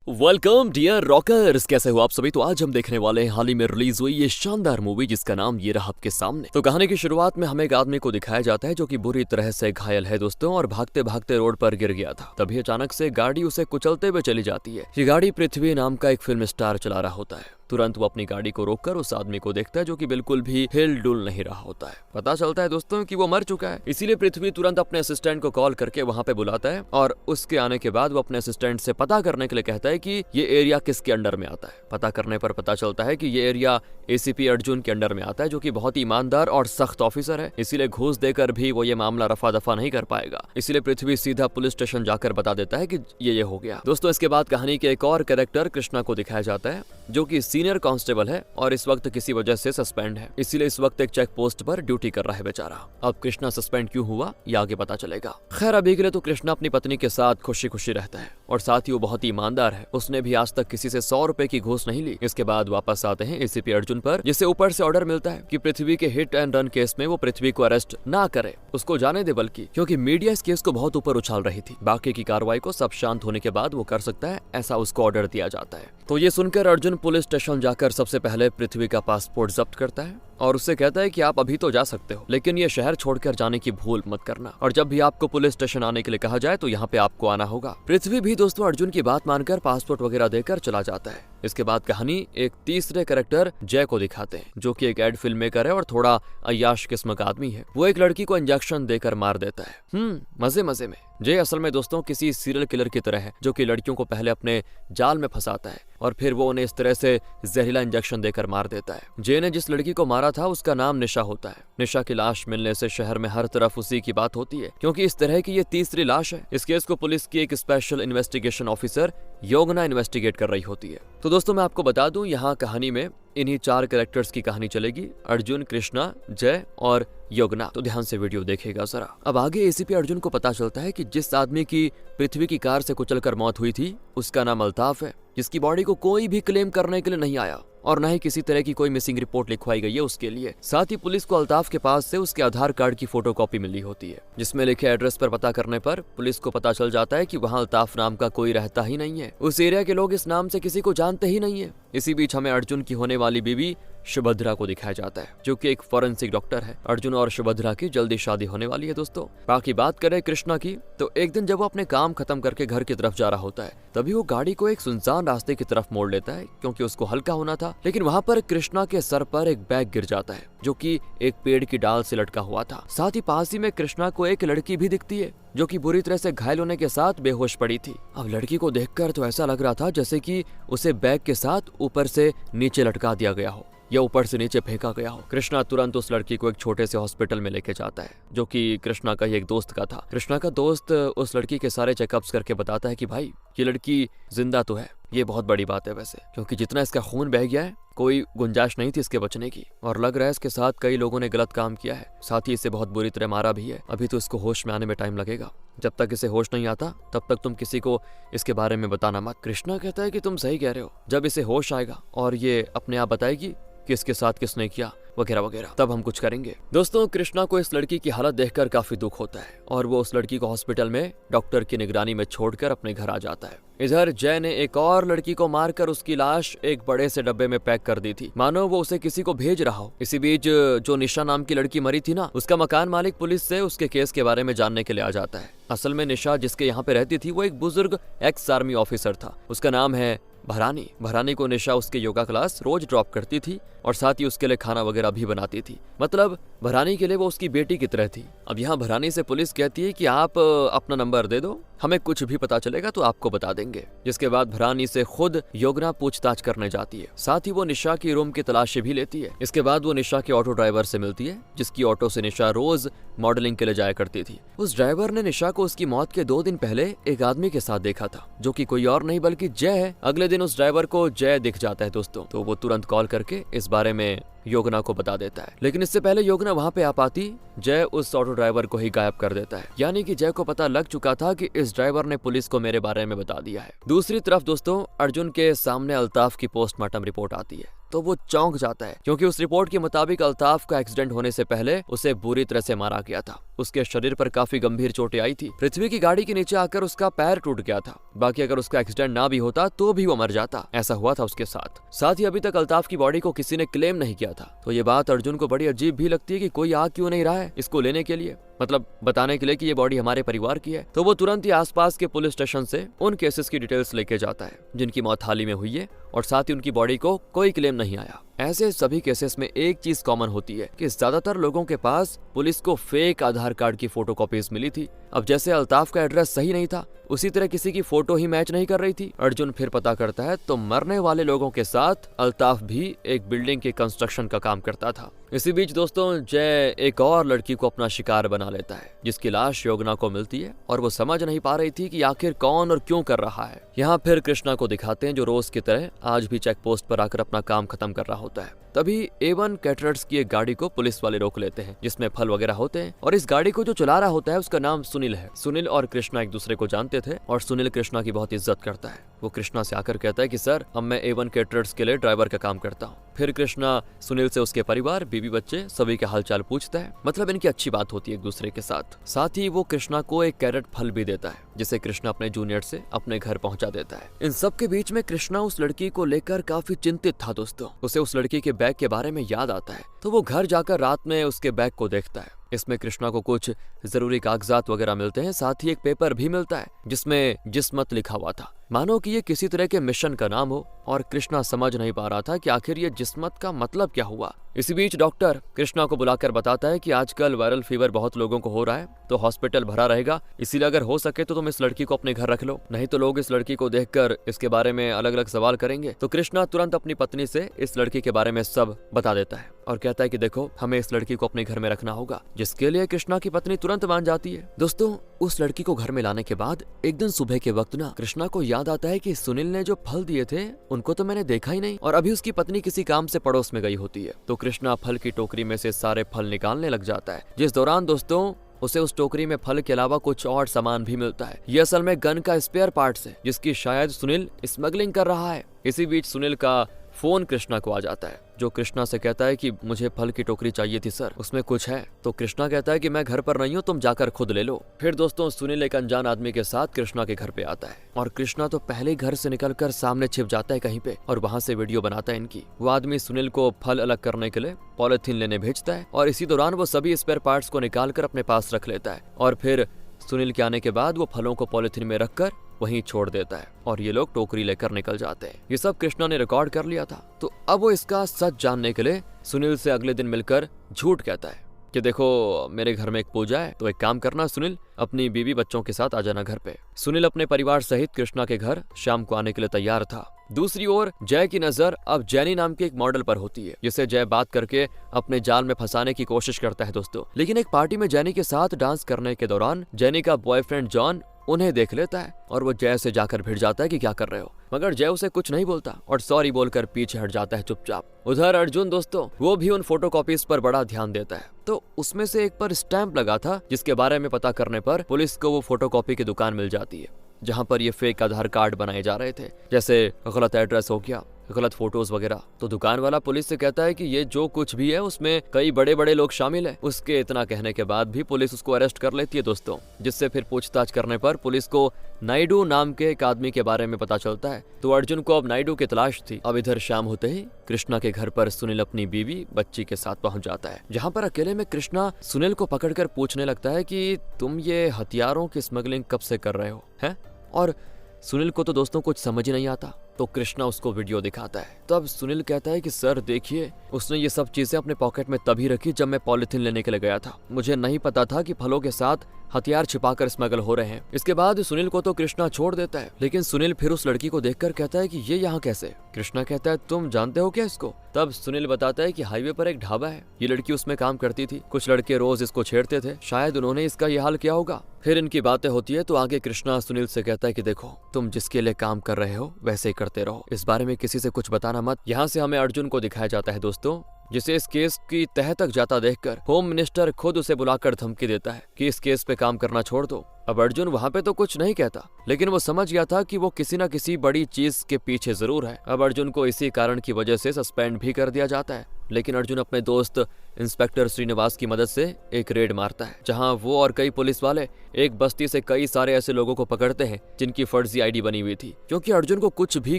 Welcome dear rockers, कैसे हो आप सभी। तो आज हम देखने वाले हैं हाल ही में रिलीज हुई ये शानदार मूवी जिसका नाम ये रहा आपके सामने। तो कहानी की शुरुआत में हमें एक आदमी को दिखाया जाता है जो कि बुरी तरह से घायल है दोस्तों, और भागते भागते रोड पर गिर गया था। तभी अचानक से गाड़ी उसे कुचलते हुए चली जाती है। ये गाड़ी पृथ्वी नाम का एक फिल्म स्टार चला रहा होता है। तुरंत वो अपनी गाड़ी को रोककर उस आदमी को देखता है जो कि बिल्कुल भी हिल डुल नहीं रहा होता है। पता चलता है दोस्तों कि वो मर चुका है। इसीलिए पृथ्वी तुरंत अपने असिस्टेंट को कॉल करके वहां पे बुलाता है, और उसके आने के बाद वो अपने असिस्टेंट से पता करने के लिए कहता है कि ये एरिया किसके अंडर में आता है। पता करने पर पता चलता है कि ये एरिया एसीपी अर्जुन के अंडर में आता है, जो कि बहुत ही ईमानदार और सख्त ऑफिसर है। इसीलिए घूस देकर भी वो ये मामला रफा दफा नहीं कर पाएगा। इसीलिए पृथ्वी सीधा पुलिस स्टेशन जाकर बता देता है कि ये हो गया। दोस्तों इसके बाद कहानी के एक और कैरेक्टर कृष्णा को दिखाया जाता है जो कि सीनियर कांस्टेबल है और इस वक्त किसी वजह से सस्पेंड है। इसीलिए इस वक्त एक चेक पोस्ट पर ड्यूटी कर रहा है बेचारा। अब कृष्णा सस्पेंड क्यों हुआ ये आगे पता चलेगा। खैर अभी के लिए तो कृष्णा अपनी पत्नी के साथ खुशी खुशी रहता है, और साथ ही वो बहुत ही ईमानदार है। उसने भी आज तक किसी से 100 रुपए की घूस नहीं ली। इसके बाद वापस आते हैं एसीपी अर्जुन पर, जिसे ऊपर से ऑर्डर मिलता है कि पृथ्वी के हिट एंड रन केस में वो पृथ्वी को अरेस्ट ना करे, उसको जाने दे, बल्कि क्योंकि मीडिया इस केस को बहुत ऊपर उछाल रही थी। बाकी की कार्रवाई को सब शांत होने के बाद वो कर सकता है, ऐसा उसको ऑर्डर दिया जाता है। तो ये सुनकर अर्जुन पुलिस स्टेशन जाकर सबसे पहले पृथ्वी का पासपोर्ट जब्त करता है और उससे कहता है कि आप अभी तो जा सकते हो, लेकिन ये शहर छोड़कर जाने की भूल मत करना, और जब भी आपको पुलिस स्टेशन आने के लिए कहा जाए तो यहाँ पे आपको आना होगा। पृथ्वी भी दोस्तों अर्जुन की बात मानकर पासपोर्ट वगैरह देकर चला जाता है। इसके बाद कहानी एक तीसरे कैरेक्टर जय को दिखाते हैं, जो कि एक एड फिल्म मेकर है और थोड़ा अय्याश किस्म का आदमी है। वो एक लड़की को इंजेक्शन देकर मार देता है मजे मजे में। जय असल में दोस्तों किसी सीरियल किलर की तरह है, जो कि लड़कियों को पहले अपने जाल में फंसाता है और फिर वो उन्हें इस तरह से जहरीला इंजेक्शन देकर मार देता है। जय ने जिस लड़की को मारा था उसका नाम निशा होता है। निशा की लाश मिलने से शहर में हर तरफ उसी की बात होती है, क्योंकि इस तरह की ये तीसरी लाश है। इस केस को पुलिस की एक स्पेशल इन्वेस्टिगेशन ऑफिसर योगना इन्वेस्टिगेट कर रही होती है। तो दोस्तों मैं आपको बता दूं, यहाँ कहानी में इन्हीं 4 कैरेक्टर्स की कहानी चलेगी, अर्जुन, कृष्णा, जय और योगना। तो ध्यान से वीडियो देखेगा जरा। अब आगे एसीपी अर्जुन को पता चलता है कि जिस आदमी की पृथ्वी की कार से कुचलकर मौत हुई थी उसका नाम अल्ताफ है, जिसकी बॉडी को कोई भी क्लेम करने के लिए नहीं आया और न ही किसी तरह की कोई मिसिंग रिपोर्ट लिखवाई गई है उसके लिए। साथ ही पुलिस को अल्ताफ के पास से उसके आधार कार्ड की फोटोकॉपी मिली होती है, जिसमें लिखे एड्रेस पर पता करने पर पुलिस को पता चल जाता है कि वहां अल्ताफ नाम का कोई रहता ही नहीं है। उस एरिया के लोग इस नाम से किसी को जानते ही नहीं है। इसी बीच हमें अर्जुन की होने वाली बीवी सुभद्रा को दिखाया जाता है, जो कि एक फॉरेंसिक डॉक्टर है। अर्जुन और सुभद्रा की जल्दी शादी होने वाली है दोस्तों। बाकी बात करें कृष्णा की, तो एक दिन जब वो अपने काम खत्म करके घर की तरफ जा रहा होता है, तभी वो गाड़ी को एक सुनसान रास्ते की तरफ मोड़ लेता है, क्योंकि उसको हल्का होना था। लेकिन वहाँ पर कृष्णा के सर पर एक बैग गिर जाता है, जो कि एक पेड़ की डाल से लटका हुआ था। साथ ही पास ही में कृष्णा को एक लड़की भी दिखती है, जो कि बुरी तरह से घायल होने के साथ बेहोश पड़ी थी। अब लड़की को देखकर तो ऐसा लग रहा था जैसे कि उसे बैग के साथ ऊपर से नीचे लटका दिया गया हो या ऊपर से नीचे फेंका गया हो। कृष्णा तुरंत उस लड़की को एक छोटे से हॉस्पिटल में लेके जाता है, जो कि कृष्णा का ही एक दोस्त का था। कृष्णा का दोस्त उस लड़की के सारे चेकअप्स करके बताता है कि भाई ये लड़की जिंदा तो है। ये बहुत बड़ी बात है वैसे, क्योंकि जितना इसका खून बह गया है कोई गुंजाइश नहीं थी इसके बचने की, और लग रहा है इसके साथ कई लोगों ने गलत काम किया है। साथ ही इसे बहुत बुरी तरह मारा भी है। अभी तो इसको होश में आने में टाइम लगेगा। जब तक इसे होश नहीं आता तब तक तुम किसी को इसके बारे में बताना मत। कृष्णा कहता है कि तुम सही कह रहे हो, जब इसे होश आएगा और ये अपने आप बताएगी कि इसके साथ किसने किया वगैरह वगैरह, तब हम कुछ करेंगे। दोस्तों कृष्णा को इस लड़की की हालत देखकर काफी दुख होता है और वो उस लड़की को हॉस्पिटल में डॉक्टर की निगरानी में छोड़कर अपने घर आ जाता है। इधर जय ने एक और लड़की को मारकर उसकी लाश एक बड़े से डब्बे में पैक कर दी थी, मानो वो उसे किसी को भेज रहा हो। इसी बीच जो निशा नाम की लड़की मरी थी ना, उसका मकान मालिक पुलिस से उसके केस के बारे में जानने के लिए आ जाता है। असल में निशा जिसके यहाँ पे रहती थी वो एक बुजुर्ग एक्स आर्मी ऑफिसर था। उसका नाम है भरानी। भरानी को निशा उसके योगा क्लास रोज ड्रॉप करती थी और साथ ही उसके लिए खाना वगैरह भी बनाती थी। मतलब भरानी के लिए वो उसकी बेटी की तरह थी। अब यहाँ भरानी से पुलिस कहती है कि आप अपना नंबर दे दो, हमें कुछ भी पता चलेगा तो आपको बता देंगे। जिसके बाद भरानी से खुद योगना पूछताछ करने जाती है। साथ ही वो निशा की रूम की तलाशी भी लेती है। इसके बाद वो निशा के ऑटो ड्राइवर से मिलती है, जिसकी ऑटो से निशा रोज मॉडलिंग के लिए जाया करती थी। उस ड्राइवर ने निशा को उसकी मौत के 2 दिन पहले एक आदमी के साथ देखा था, जो कि कोई और नहीं बल्कि जय है। अगले दिन उस ड्राइवर को जय दिख जाता है दोस्तों, तो वो तुरंत कॉल करके इस बारे में योगना को बता देता है। लेकिन इससे पहले योगना वहां पे आ पाती, जय उस ऑटो ड्राइवर को ही गायब कर देता है। यानी कि जय को पता लग चुका था कि इस ड्राइवर ने पुलिस को मेरे बारे में बता दिया है। दूसरी तरफ दोस्तों अर्जुन के सामने अल्ताफ की पोस्टमार्टम रिपोर्ट आती है। तो वो चौंक जाता है, क्योंकि उस रिपोर्ट के मुताबिक अल्ताफ का एक्सीडेंट होने से पहले उसे बुरी तरह से मारा गया था। उसके शरीर पर काफी गंभीर चोटें आई थी। पृथ्वी की गाड़ी के नीचे आकर उसका पैर टूट गया था। बाकी अगर उसका एक्सीडेंट ना भी होता तो भी वो मर जाता। ऐसा हुआ था उसके साथ ही अभी तक अल्ताफ की बॉडी को किसी ने क्लेम नहीं किया था। तो ये बात अर्जुन को बड़ी अजीब भी लगती है कि कोई आ क्यों नहीं रहा है इसको लेने के लिए, मतलब बताने के लिए कि ये बॉडी हमारे परिवार की है। तो वो तुरंत ही आसपास के पुलिस स्टेशन से उन केसेस की डिटेल्स लेके जाता है जिनकी मौत हाल ही में हुई है, और साथ ही उनकी बॉडी को कोई क्लेम नहीं आया। ऐसे सभी केसेस में एक चीज कॉमन होती है कि ज्यादातर लोगों के पास पुलिस को फेक आधार कार्ड की फोटोकॉपीज मिली थी। अब जैसे अल्ताफ का एड्रेस सही नहीं था, उसी तरह किसी की फोटो ही मैच नहीं कर रही थी। अर्जुन फिर पता करता है तो मरने वाले लोगों के साथ अल्ताफ भी एक बिल्डिंग के कंस्ट्रक्शन का काम करता था। इसी बीच दोस्तों जय एक और लड़की को अपना शिकार बना लेता है, जिसकी लाश योगना को मिलती है, और वो समझ नहीं पा रही थी कि आखिर कौन और क्यों कर रहा है। यहाँ फिर कृष्णा को दिखाते हैं जो रोज की तरह आज भी चेक पोस्ट पर आकर अपना काम खत्म कर रहा होता है। तभी A1 कैटरर्स की एक गाड़ी को पुलिस वाले रोक लेते हैं जिसमें फल वगैरह होते हैं, और इस गाड़ी को जो चला रहा होता है उसका नाम सुनील है। सुनील और कृष्णा एक दूसरे को जानते थे और सुनील कृष्णा की बहुत इज्जत करता है। वो कृष्णा से आकर कहता है कि सर अब मैं A1 कैटरर्स के लिए ड्राइवर का काम करता हूँ। फिर कृष्णा सुनील से उसके परिवार, बीवी, बच्चे सभी के हालचाल पूछता है। मतलब इनकी अच्छी बात होती है एक दूसरे के साथ ही वो कृष्णा को एक कैरेट फल भी देता है, जिसे कृष्णा अपने जूनियर से अपने घर पहुंचा देता है। इन सब के बीच में कृष्णा उस लड़की को लेकर काफी चिंतित था दोस्तों। उसे उस लड़की के बैग के बारे में याद आता है, तो वो घर जाकर रात में उसके बैग को देखता है। इसमें कृष्णा को कुछ जरूरी कागजात वगैरह मिलते हैं, साथ ही एक पेपर भी मिलता है जिसमें जिस्मत लिखा हुआ था, मानो कि ये किसी तरह के मिशन का नाम हो। और कृष्णा समझ नहीं पा रहा था कि आखिर ये जिस्मत का मतलब क्या हुआ। इसी बीच डॉक्टर कृष्णा को बुलाकर बताता है कि आजकल वायरल फीवर बहुत लोगों को हो रहा है, तो हॉस्पिटल भरा रहेगा, इसीलिए अगर हो सके तो तुम इस लड़की को अपने घर रख लो, नहीं तो लोग इस लड़की को देखकर इसके बारे में अलग अलग सवाल करेंगे। तो कृष्णा तुरंत अपनी पत्नी से इस लड़की के बारे में सब बता देता है और कहता है कि देखो हमें इस लड़की को अपने घर में रखना होगा, जिसके लिए कृष्णा की पत्नी तुरंत मान जाती है। दोस्तों उस लड़की को घर में लाने के बाद एक दिन सुबह के वक्त ना कृष्णा को याद आता है कि सुनील ने जो फल दिए थे उनको तो मैंने देखा ही नहीं, और अभी उसकी पत्नी किसी काम से पड़ोस में गई होती है। तो कृष्णा फल की टोकरी में से सारे फल निकालने लग जाता है, जिस दौरान दोस्तों उसे उस टोकरी में फल के अलावा कुछ और सामान भी मिलता है। ये असल में गन का स्पेयर पार्ट्स है, जिसकी शायद सुनील स्मगलिंग कर रहा है। इसी बीच सुनील का फोन कृष्णा को आ जाता है, जो कृष्णा से कहता है कि मुझे फल की टोकरी चाहिए थी सर, उसमें कुछ है। तो कृष्णा कहता है कि मैं घर पर नहीं हूँ, तुम जाकर खुद ले लो। फिर दोस्तों सुनील एक अनजान आदमी के साथ कृष्णा के घर पे आता है, और कृष्णा तो पहले ही घर से निकलकर सामने छिप जाता है कहीं पे, और वहां से वीडियो बनाता है इनकी। वो आदमी सुनील को फल अलग करने के लिए पॉलिथीन लेने भेजता है, और इसी दौरान वो सभी स्पेयर पार्ट्स को निकाल कर अपने पास रख लेता है, और फिर सुनील के आने के बाद वो फलों को पॉलिथीन में रखकर वहीं छोड़ देता है, और ये लोग टोकरी लेकर निकल जाते हैं। ये सब कृष्णा ने रिकॉर्ड कर लिया था। तो अब वो इसका सच जानने के लिए सुनील से अगले दिन मिलकर झूठ कहता है कि देखो मेरे घर में एक पूजा है, तो एक काम करना सुनील, अपनी बीवी बच्चों के साथ आ जाना घर पे। सुनील अपने परिवार सहित कृष्णा के घर शाम को आने के लिए तैयार था। दूसरी ओर जय की नजर अब जैनी नाम के एक मॉडल पर होती है, जिसे जय बात करके अपने जाल में फंसाने की कोशिश करता है दोस्तों। लेकिन एक पार्टी में जैनी के साथ डांस करने के दौरान जैनी का बॉयफ्रेंड जॉन उन्हें देख लेता है, और वो जय से जाकर भिड़ जाता है कि क्या कर रहे हो, मगर जय उसे कुछ नहीं बोलता और सॉरी बोलकर पीछे हट जाता है चुपचाप। उधर अर्जुन दोस्तों वो भी उन फोटोकॉपीज पर बड़ा ध्यान देता है। तो उसमें से एक पर स्टैंप लगा था, जिसके बारे में पता करने पर पुलिस को वो फोटोकॉपी की दुकान मिल जाती है, जहां पर ये फेक आधार कार्ड बनाए जा रहे थे, जैसे गलत एड्रेस हो गया, गलत फोटोज वगैरह। तो दुकान वाला पुलिस से कहता है कि ये जो कुछ भी है उसमें कई बड़े बड़े लोग शामिल हैं। उसके इतना कहने के बाद भी पुलिस उसको अरेस्ट कर लेती है दोस्तों, जिससे फिर पूछताछ करने पर पुलिस को नायडू नाम के एक आदमी के बारे में पता चलता है। तो अर्जुन को अब नायडू की तलाश थी। अब इधर शाम होते ही कृष्णा के घर पर सुनील अपनी बीवी बच्ची के साथ पहुंच जाता है, जहां पर अकेले में कृष्णा सुनील को पकड़कर पूछने लगता है कि तुम ये हथियारों की स्मगलिंग कब से कर रहे हो हैं? और सुनील को तो दोस्तों कुछ समझ ही नहीं आता। तो कृष्णा उसको वीडियो दिखाता है। तब सुनील कहता है कि सर देखिए, उसने ये सब चीजें अपने पॉकेट में तभी रखी जब मैं पॉलिथीन लेने के लिए गया था, मुझे नहीं पता था कि फलों के साथ हथियार छिपाकर स्मगल हो रहे हैं। इसके बाद सुनील को तो कृष्णा छोड़ देता है, लेकिन सुनील फिर उस लड़की को देखकर कहता है कि ये यहाँ कैसे? कृष्णा कहता है तुम जानते हो क्या इसको? तब सुनील बताता है कि हाईवे पर एक ढाबा है, ये लड़की उसमें काम करती थी, कुछ लड़के रोज इसको छेड़ते थे, शायद उन्होंने इसका ये हाल किया होगा। फिर इनकी बातें होती है तो आगे कृष्णा सुनील से कहता है कि देखो तुम जिसके लिए काम कर रहे हो वैसे ही करते रहो, इस बारे में किसी से कुछ बताना मत। यहाँ से हमें अर्जुन को दिखाया जाता है दोस्तों जिसे इस केस की तह तक जाता देखकर होम मिनिस्टर खुद उसे बुलाकर धमकी देता है कि इस केस पे काम करना छोड़ दो। अब अर्जुन वहाँ पे तो कुछ नहीं कहता, लेकिन वो समझ गया था कि वो किसी न किसी बड़ी चीज के पीछे जरूर है। अब अर्जुन को इसी कारण की वजह से सस्पेंड भी कर दिया जाता है, लेकिन अर्जुन अपने दोस्त इंस्पेक्टर श्रीनिवास की मदद से एक रेड मारता है, जहां वो और कई पुलिस वाले एक बस्ती से कई सारे ऐसे लोगों को पकड़ते हैं जिनकी फर्जी आईडी बनी हुई थी। क्योंकि अर्जुन को कुछ भी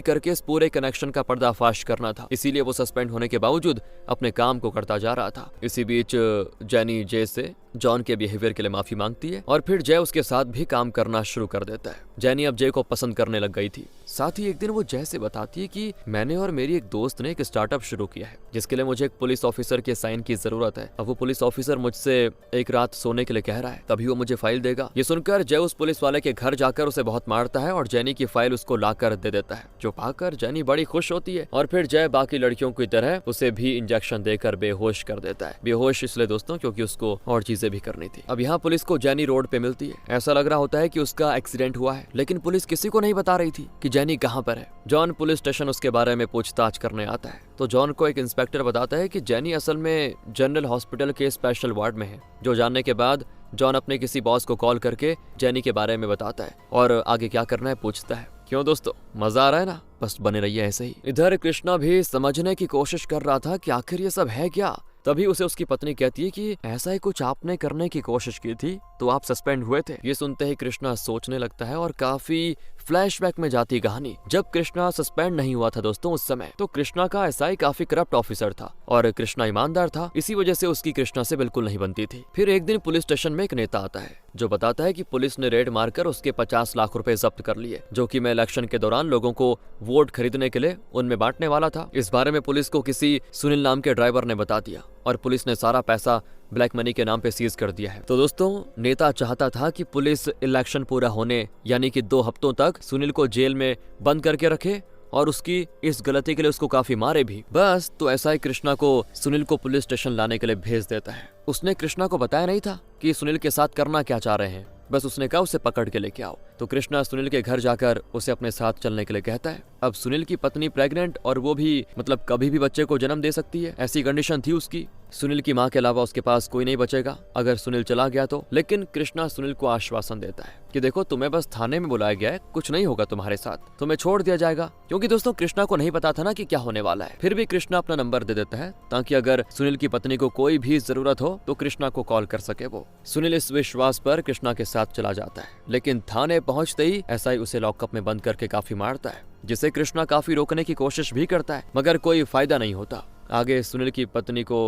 करके इस पूरे कनेक्शन का पर्दाफाश करना था, इसीलिए वो सस्पेंड होने के बावजूद अपने काम को करता जा रहा था। इसी बीच जेनी जय से जॉन के बिहेवियर के लिए माफी मांगती है और फिर जय उसके साथ भी काम करना शुरू कर देता है। जेनी अब जय को पसंद करने लग गई थी। साथ ही एक दिन वो जय से बताती है कि मैंने और मेरी एक दोस्त ने एक स्टार्टअप शुरू किया है, जिसके लिए मुझे एक पुलिस ऑफिसर के साइन की जरूरत है। अब वो पुलिस ऑफिसर मुझसे एक रात सोने के लिए कह रहा है, तभी वो मुझे फाइल देगा। ये सुनकर जय उस पुलिस वाले के घर जाकर उसे बहुत मारता है और जेनी की फाइल उसको लाकर दे देता है, जो पाकर जेनी बड़ी खुश होती है। और फिर जय बाकी लड़कियों की तरह उसे भी इंजेक्शन देकर बेहोश कर देता है। बेहोश इसलिए दोस्तों क्योंकि उसको और चीजें भी करनी थी। अब यहाँ पुलिस को जेनी रोड पे मिलती है। ऐसा लग रहा होता है कि उसका एक्सीडेंट हुआ है, लेकिन पुलिस किसी को नहीं बता रही थी कि जेनी कहाँ पर है। जॉन पुलिस स्टेशन उसके बारे में पूछताछ करने आता है, तो जॉन को एक इंस्पेक्टर बताता है कि जेनी असल में जनरल हॉस्पिटल के स्पेशल वार्ड में है। जो जानने के बाद जॉन अपने किसी बॉस को कॉल करके जेनी के बारे में बताता है और आगे क्या करना है पूछता है। क्यों दोस्तों, मजा आ रहा है ना? बस बने रहिए ऐसे ही। इधर कृष्णा भी समझने की कोशिश कर रहा था कि आखिर ये सब है क्या। तभी उसे उसकी पत्नी कहती है कि ऐसा ही कुछ आपने करने की कोशिश की थी तो आप सस्पेंड हुए थे। ये सुनते ही कृष्णा सोचने लगता है और काफी फ्लैशबैक में जाती कहानी। जब कृष्णा सस्पेंड नहीं हुआ था दोस्तों, उस समय तो कृष्णा का एसआई काफी करप्ट ऑफिसर था और कृष्णा ईमानदार था। इसी वजह से उसकी कृष्णा से बिल्कुल नहीं बनती थी। फिर एक दिन पुलिस स्टेशन में एक नेता आता है जो बताता है कि पुलिस ने रेड मारकर उसके 50 लाख रुपए जब्त कर लिए, जो कि मैं इलेक्शन के दौरान लोगों को वोट खरीदने के लिए उनमें बांटने वाला था। इस बारे में पुलिस को किसी सुनील नाम के ड्राइवर ने बता दिया और पुलिस ने सारा पैसा ब्लैक मनी के नाम पे सीज कर दिया है। तो दोस्तों, नेता चाहता था कि पुलिस इलेक्शन पूरा होने यानी कि 2 हफ्तों तक सुनील को जेल में बंद करके रखे और उसकी इस गलती के लिए उसको काफी मारे भी। बस तो ऐसा ही कृष्णा को सुनील को पुलिस स्टेशन लाने के लिए भेज देता है। उसने कृष्णा को बताया नहीं था कि सुनील के साथ करना क्या चाह रहे हैं, बस उसने कहा उसे पकड़ के लेके आओ। तो कृष्णा सुनील के घर जाकर उसे अपने साथ चलने के लिए कहता है। अब सुनील की पत्नी प्रेग्नेंट और वो भी मतलब कभी भी बच्चे को जन्म दे सकती है, ऐसी कंडीशन थी उसकी। सुनील की माँ के अलावा उसके पास कोई नहीं बचेगा अगर सुनील चला गया तो। लेकिन कृष्णा सुनील को आश्वासन देता है कि देखो, तुम्हें बस थाने में बुलाया गया है, कुछ नहीं होगा तुम्हारे साथ, तुम्हें छोड़ दिया जाएगा। क्योंकि दोस्तों कृष्णा को नहीं पता था ना कि क्या होने वाला है। फिर भी कृष्णा अपना नंबर दे देता है ताकि अगर सुनील की पत्नी को कोई भी जरूरत हो तो कृष्णा को कॉल कर सके वो। सुनील इस विश्वास पर कृष्णा के साथ चला जाता है, लेकिन थाने पहुंचते ही एसआई उसे लॉकअप में बंद करके काफी मारता है, जिसे कृष्णा काफी रोकने की कोशिश भी करता है, मगर कोई फायदा नहीं होता। आगे सुनील की पत्नी को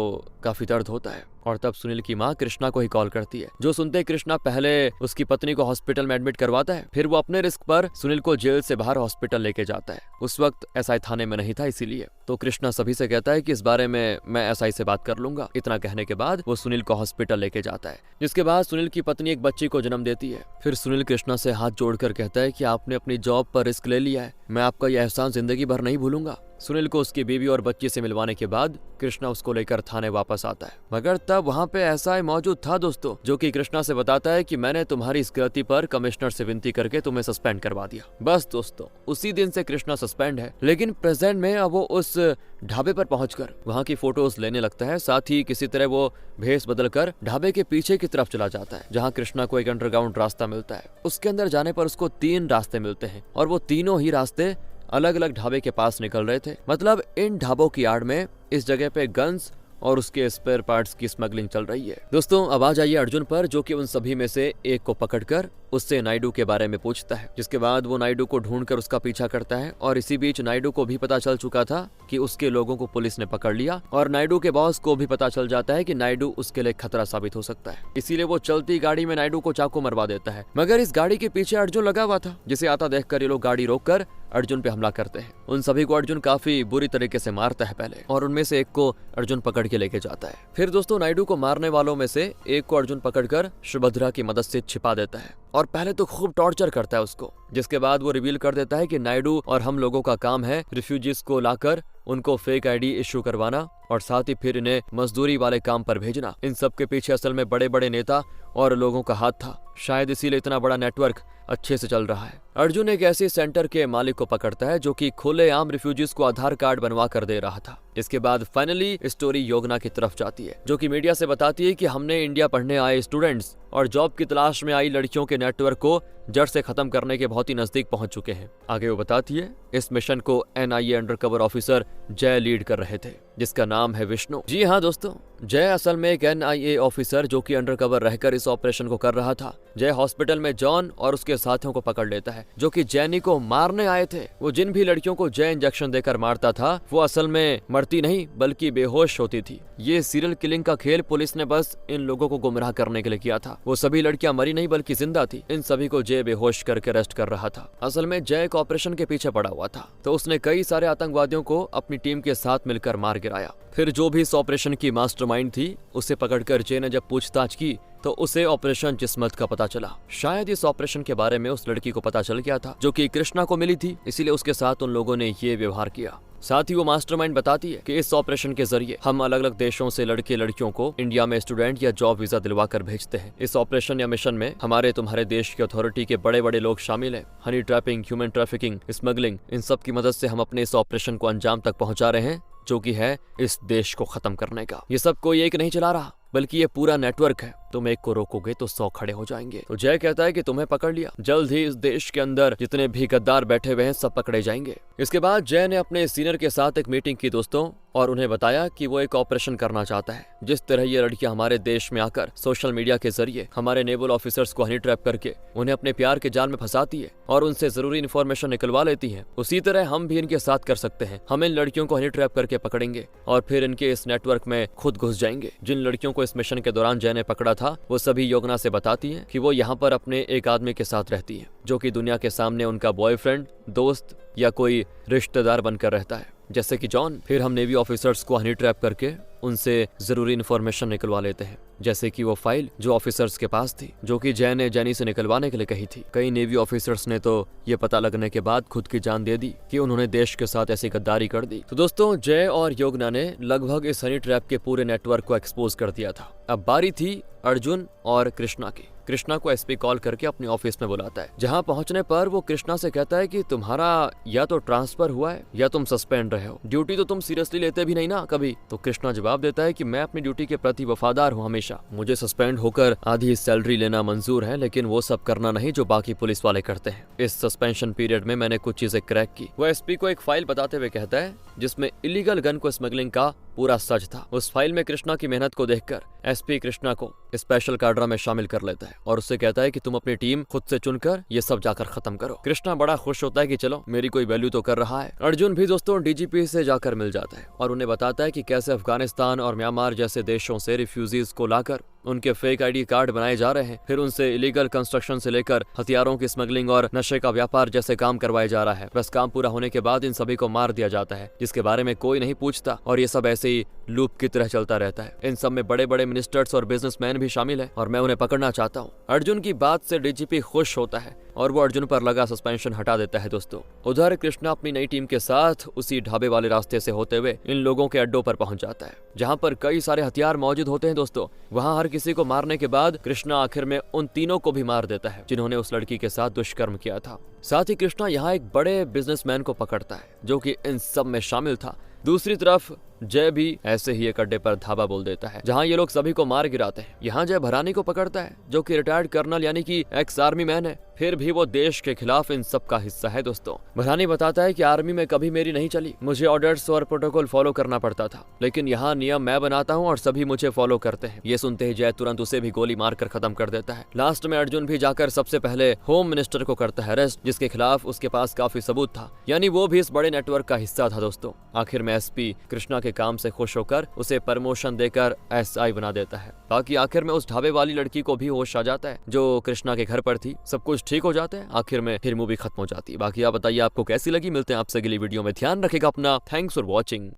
काफी दर्द होता है और तब सुनील की माँ कृष्णा को ही कॉल करती है, जो सुनते कृष्णा पहले उसकी पत्नी को हॉस्पिटल में एडमिट करवाता है, फिर वो अपने रिस्क पर सुनील को जेल से बाहर हॉस्पिटल लेके जाता है। उस वक्त एसआई थाने में नहीं था, इसीलिए तो कृष्णा सभी से कहता है कि इस बारे में मैं एसआई से बात कर लूंगा। इतना कहने के बाद वो सुनील को हॉस्पिटल लेके जाता है, जिसके बाद सुनील की पत्नी एक बच्ची को जन्म देती है। फिर सुनील कृष्णा से हाथ जोड़कर कहता है कि आपने अपनी जॉब पर रिस्क ले लिया है, मैं आपका यह एहसान जिंदगी भर नहीं भूलूंगा। सुनील को उसकी बीवी और बच्ची से मिलवाने के बाद कृष्णा उसको लेकर थाने वापस आता है, मगर तब वहाँ पे एसआई मौजूद था दोस्तों, जो कि कृष्णा से बताता है कि मैंने तुम्हारी इस गलती पर कमिश्नर से विनती करके तुम्हें सस्पेंड करवा दिया। बस दोस्तों, उसी दिन से कृष्णा सस्पेंड है। लेकिन प्रेजेंट में अब वो उस ढाबे पर पहुंचकर वहाँ की फोटोज लेने लगता है। साथ ही किसी तरह वो भेष बदलकर ढाबे के पीछे की तरफ चला जाता है, जहाँ कृष्णा को एक अंडरग्राउंड रास्ता मिलता है। उसके अंदर जाने पर उसको 3 रास्ते मिलते हैं और वो तीनों ही रास्ते अलग अलग ढाबे के पास निकल रहे थे। मतलब इन ढाबों की आड़ में इस जगह पे गन्स और उसके स्पेयर पार्ट्स की स्मगलिंग चल रही है। दोस्तों, अब आ जाइए अर्जुन पर, जो कि उन सभी में से एक को पकड़कर उससे नायडू के बारे में पूछता है, जिसके बाद वो नायडू को ढूंढकर उसका पीछा करता है। और इसी बीच नायडू को भी पता चल चुका था कि उसके लोगों को पुलिस ने पकड़ लिया और नायडू के बॉस को भी पता चल जाता है कि नायडू उसके लिए खतरा साबित हो सकता है। इसीलिए वो चलती गाड़ी में नायडू को चाकू मरवा देता है, मगर इस गाड़ी के पीछे अर्जुन लगा हुआ था, जिसे आता देखकर ये लोग गाड़ी रोककर अर्जुन पे हमला करते हैं। उन सभी को अर्जुन काफी बुरी तरीके से मारता है पहले, और उनमें से एक को अर्जुन पकड़ के लेके जाता है। फिर दोस्तों, नायडू को मारने वालों में से एक को अर्जुन पकड़कर सुभद्रा की मदद से छिपा देता है और पहले तो खूब टॉर्चर करता है उसको, जिसके बाद वो रिवील कर देता है कि नायडू और हम लोगों का काम है रिफ्यूजीज को लाकर उनको फेक आईडी इश्यू करवाना और साथ ही फिर इन्हें मजदूरी वाले काम पर भेजना। इन सब के पीछे असल में बड़े बड़े नेता और लोगों का हाथ था। शायद इसीलिए इतना बड़ा नेटवर्क अच्छे से चल रहा है। अर्जुन एक ऐसे सेंटर के मालिक को पकड़ता है जो कि खुलेआम रिफ्यूजीज को आधार कार्ड बनवा कर दे रहा था। इसके बाद फाइनली स्टोरी योगना की तरफ जाती है, जो कि मीडिया से बताती है कि हमने इंडिया पढ़ने आए स्टूडेंट्स और जॉब की तलाश में आई लड़कियों के नेटवर्क को जड़ से खत्म करने के बहुत ही नजदीक पहुंच चुके हैं। आगे वो बताती है इस मिशन को NIA अंडरकवर ऑफिसर जय लीड कर रहे थे, जिसका नाम है विष्णु। जी हाँ दोस्तों, जय असल में एक NIA ऑफिसर जो कि अंडरकवर रहकर इस ऑपरेशन को कर रहा था। जय हॉस्पिटल में जॉन और उसके साथियों को पकड़ लेता है जो कि जैनी को मारने आए थे। वो जिन भी लड़कियों को जय इंजेक्शन देकर मारता था वो असल में मरती नहीं बल्कि बेहोश होती थी। ये सीरियल किलिंग का खेल पुलिस ने बस इन लोगों को गुमराह करने के लिए किया था। वो सभी लड़कियां मरी नहीं बल्कि जिंदा थी। इन सभी को जय बेहोश करके अरेस्ट कर रहा था। असल में जय एक ऑपरेशन के पीछे पड़ा हुआ था, तो उसने कई सारे आतंकवादियों को अपनी टीम के साथ मिलकर मार गिराया। फिर जो भी इस ऑपरेशन की मास्टरमाइंड थी उसे पकड़कर जय ने जब पूछताछ की तो उसे ऑपरेशन जिस्मत का पता चला। शायद इस ऑपरेशन के बारे में उस लड़की को पता चल गया था जो कि कृष्णा को मिली थी, इसीलिए उसके साथ उन लोगों ने ये व्यवहार किया। साथ ही वो मास्टरमाइंड बताती है कि इस ऑपरेशन के जरिए हम अलग अलग देशों से लड़के लड़कियों को इंडिया में स्टूडेंट या जॉब वीजा दिलवा कर भेजते हैं। इस ऑपरेशन या मिशन में हमारे तुम्हारे देश की अथॉरिटी के बड़े बड़े लोग शामिल हैं। Honey trapping, human trafficking, smuggling, इन सब की मदद से हम अपने इस ऑपरेशन को अंजाम तक पहुंचा रहे हैं, जो कि है इस देश को खत्म करने का। ये सब कोई एक नहीं चला रहा बल्कि ये पूरा नेटवर्क है। तुम एक को रोकोगे तो 100 खड़े हो जाएंगे। तो जय कहता है कि तुम्हें पकड़ लिया, जल्द ही इस देश के अंदर जितने भी गद्दार बैठे हुए हैं सब पकड़े जाएंगे। इसके बाद जय ने अपने सीनियर के साथ एक मीटिंग की दोस्तों, और उन्हें बताया कि वो एक ऑपरेशन करना चाहता है। जिस तरह ये लड़कियां हमारे देश में आकर सोशल मीडिया के जरिए हमारे नेवल ऑफिसर्स को हनी ट्रैप करके उन्हें अपने प्यार के जाल में फंसाती है और उनसे जरूरी इन्फॉर्मेशन निकलवा लेती है, उसी तरह हम भी इनके साथ कर सकते हैं। हम इन लड़कियों को हनी ट्रैप करके पकड़ेंगे और फिर इनके इस नेटवर्क में खुद घुस जाएंगे। जिन लड़कियों को इस मिशन के दौरान जय ने पकड़ा था वो सभी योगना से बताती है कि वो यहाँ पर अपने एक आदमी के साथ रहती है जो कि दुनिया के सामने उनका बॉयफ्रेंड, दोस्त या कोई रिश्तेदार बनकर रहता है, जैसे कि जॉन। फिर हम नेवी ऑफिसर्स को हनी ट्रैप करके उनसे जरूरी इन्फॉर्मेशन निकलवा लेते हैं, जैसे कि वो फाइल जो ऑफिसर्स के पास थी, जो कि जय ने जैनी से निकलवाने के लिए कही थी। कई नेवी ऑफिसर्स ने तो ये पता लगने के बाद खुद की जान दे दी कि उन्होंने देश के साथ ऐसी गद्दारी कर दी। तो दोस्तों, जय और योगना ने लगभग इस हनी ट्रैप के पूरे नेटवर्क को एक्सपोज कर दिया था। अब बारी थी अर्जुन और कृष्णा की। कृष्णा को एसपी कॉल करके अपने ऑफिस में बुलाता है, जहां पहुंचने पर वो कृष्णा से कहता है कि तुम्हारा या तो ट्रांसफर हुआ है या तुम सस्पेंड रहे हो। ड्यूटी तो तुम सीरियसली लेते भी नहीं ना कभी। तो कृष्णा जवाब देता है कि मैं अपनी ड्यूटी के प्रति वफादार हूँ हमेशा। मुझे सस्पेंड होकर आधी सैलरी लेना मंजूर है, लेकिन वो सब करना नहीं जो बाकी पुलिस वाले करते हैं। इस सस्पेंशन पीरियड में मैंने कुछ चीजें क्रैक की। वो एसपी को एक फाइल बताते हुए कहता है जिसमें इलीगल गन को स्मगलिंग का पूरा सच था। उस फाइल में कृष्णा की मेहनत को देखकर एसपी कृष्णा को स्पेशल काड्रा में शामिल कर लेता है और उससे कहता है कि तुम अपनी टीम खुद से चुनकर ये सब जाकर खत्म करो। कृष्णा बड़ा खुश होता है कि चलो मेरी कोई वैल्यू तो कर रहा है। अर्जुन भी दोस्तों डीजीपी से जाकर मिल जाता है और उन्हें बताता है कि कैसे अफगानिस्तान और म्यांमार जैसे देशों से रिफ्यूजीज को लाकर उनके फेक आईडी कार्ड बनाए जा रहे हैं, फिर उनसे इलीगल कंस्ट्रक्शन से लेकर हथियारों की स्मगलिंग और नशे का व्यापार जैसे काम करवाए जा रहा है। बस काम पूरा होने के बाद इन सभी को मार दिया जाता है, जिसके बारे में कोई नहीं पूछता और ये सब ऐसे ही लूप की तरह चलता रहता है। इन सब में बड़े बड़े मिनिस्टर्स और बिजनेसमैन भी शामिल है और मैं उन्हें पकड़ना चाहता हूँ। अर्जुन की बात से डीजीपी खुश होता है और वो अर्जुन पर लगा सस्पेंशन हटा देता है। दोस्तों, उधर कृष्णा अपनी नई टीम के साथ उसी ढाबे वाले रास्ते से होते हुए इन लोगों के अड्डों पर पहुंच जाता है, जहां पर कई सारे हथियार मौजूद होते हैं। दोस्तों, वहां हर किसी को मारने के बाद कृष्णा आखिर में उन तीनों को भी मार देता है जिन्होंने उस लड़की के साथ दुष्कर्म किया था। साथ ही कृष्णा यहाँ एक बड़े बिजनेसमैन को पकड़ता है जो कि इन सब में शामिल था। दूसरी तरफ जय भी ऐसे ही एक अड्डे पर धाबा बोल देता है जहां ये लोग सभी को मार गिराते हैं। यहाँ जय भरानी को पकड़ता है जो कि रिटायर्ड कर्नल यानी कि एक्स आर्मी मैन है, फिर भी वो देश के खिलाफ इन सब का हिस्सा है। दोस्तों, भरानी बताता है कि आर्मी में कभी मेरी नहीं चली, मुझे ऑर्डर्स और प्रोटोकॉल फॉलो करना पड़ता था, लेकिन यहाँ नियम मैं बनाता हूँ और सभी मुझे फॉलो करते हैं। ये सुनते ही जय तुरंत उसे भी गोली मारकर खत्म कर देता है। लास्ट में अर्जुन भी जाकर सबसे पहले होम मिनिस्टर को करता है अरेस्ट, जिसके खिलाफ उसके पास काफी सबूत था, यानी वो भी इस बड़े नेटवर्क का हिस्सा था। दोस्तों, आखिर में एसपी कृष्णा के काम से खुश कर उसे प्रमोशन देकर एसआई बना देता है। बाकी आखिर में उस ढाबे वाली लड़की को भी होश आ जाता है जो कृष्णा के घर पर थी। सब कुछ ठीक हो जाता है। आखिर में फिर मूवी खत्म हो जाती है। बाकी आप बताइए आपको कैसी लगी। मिलते हैं आपसे अगली वीडियो में। ध्यान रखिएगा अपना। Thanks for watching.